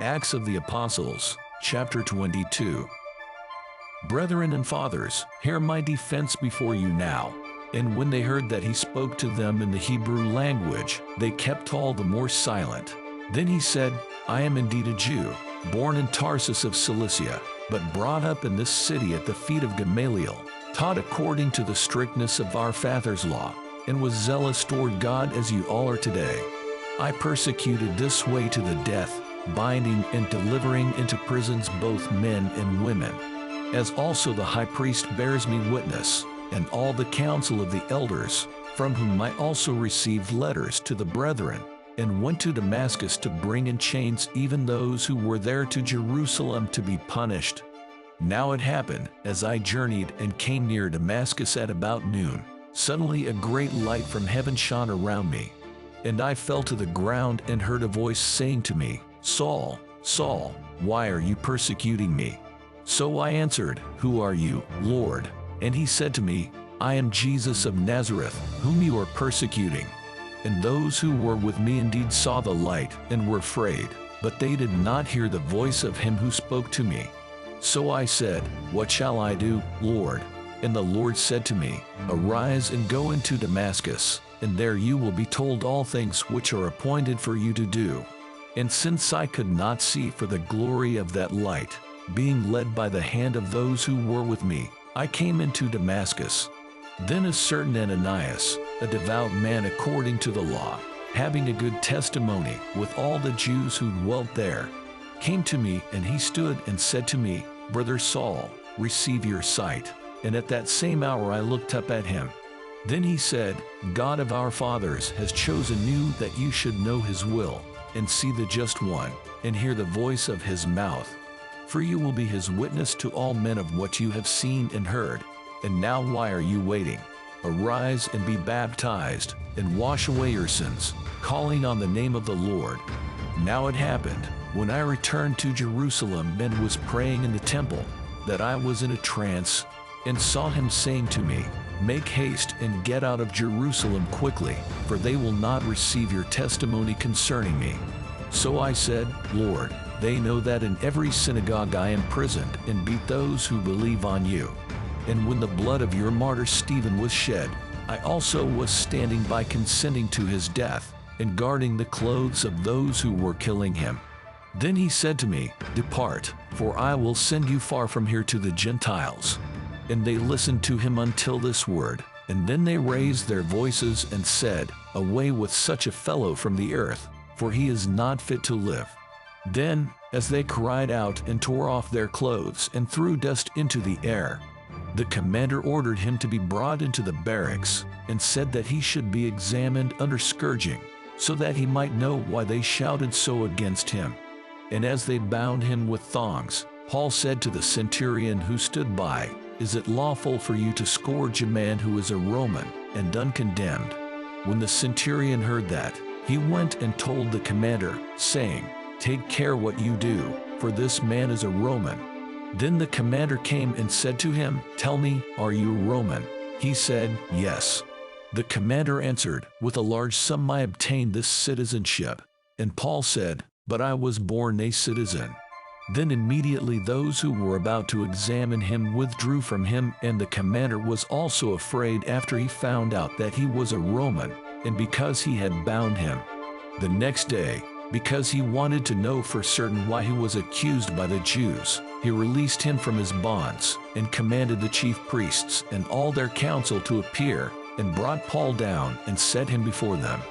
Acts of the Apostles, chapter 22. Brethren and fathers, hear my defense before you now. And when they heard that he spoke to them in the Hebrew language, they kept all the more silent. Then he said, I am indeed a Jew, born in Tarsus of Cilicia, but brought up in this city at the feet of Gamaliel, taught according to the strictness of our fathers' law, and was zealous toward God as you all are today. I persecuted this way to the death, binding and delivering into prisons both men and women. As also the high priest bears me witness, and all the council of the elders, from whom I also received letters to the brethren, and went to Damascus to bring in chains even those who were there to Jerusalem to be punished. Now it happened, as I journeyed and came near Damascus at about noon, suddenly a great light from heaven shone around me. And I fell to the ground and heard a voice saying to me, Saul, Saul, why are you persecuting me? So I answered, Who are you, Lord? And he said to me, I am Jesus of Nazareth, whom you are persecuting. And those who were with me indeed saw the light and were afraid, but they did not hear the voice of him who spoke to me. So I said, What shall I do, Lord? And the Lord said to me, Arise and go into Damascus, and there you will be told all things which are appointed for you to do. And since I could not see for the glory of that light, being led by the hand of those who were with me, I came into Damascus. Then a certain Ananias, a devout man according to the law, having a good testimony with all the Jews who dwelt there, came to me, and he stood and said to me, Brother Saul, receive your sight. And at that same hour I looked up at him. Then he said, God of our fathers has chosen you that you should know his will, and see the just one, and hear the voice of his mouth. For you will be his witness to all men of what you have seen and heard. And now why are you waiting? Arise and be baptized, and wash away your sins, calling on the name of the Lord. Now it happened, when I returned to Jerusalem and was praying in the temple, that I was in a trance, and saw him saying to me, Make haste and get out of Jerusalem quickly, for they will not receive your testimony concerning me. So I said, Lord, they know that in every synagogue I imprisoned and beat those who believe on you. And when the blood of your martyr Stephen was shed, I also was standing by consenting to his death, and guarding the clothes of those who were killing him. Then he said to me, Depart, for I will send you far from here to the Gentiles. And they listened to him until this word, and then they raised their voices and said, Away with such a fellow from the earth, for he is not fit to live. Then, as they cried out and tore off their clothes and threw dust into the air, the commander ordered him to be brought into the barracks, and said that he should be examined under scourging, so that he might know why they shouted so against him. And as they bound him with thongs, Paul said to the centurion who stood by, Is it lawful for you to scourge a man who is a Roman and uncondemned? When the centurion heard that, he went and told the commander, saying, Take care what you do, for this man is a Roman. Then the commander came and said to him, Tell me, are you a Roman? He said, Yes. The commander answered, With a large sum I obtained this citizenship. And Paul said, But I was born a citizen. Then immediately those who were about to examine him withdrew from him, and the commander was also afraid after he found out that he was a Roman, and because he had bound him. The next day, because he wanted to know for certain why he was accused by the Jews, he released him from his bonds, and commanded the chief priests and all their council to appear, and brought Paul down and set him before them.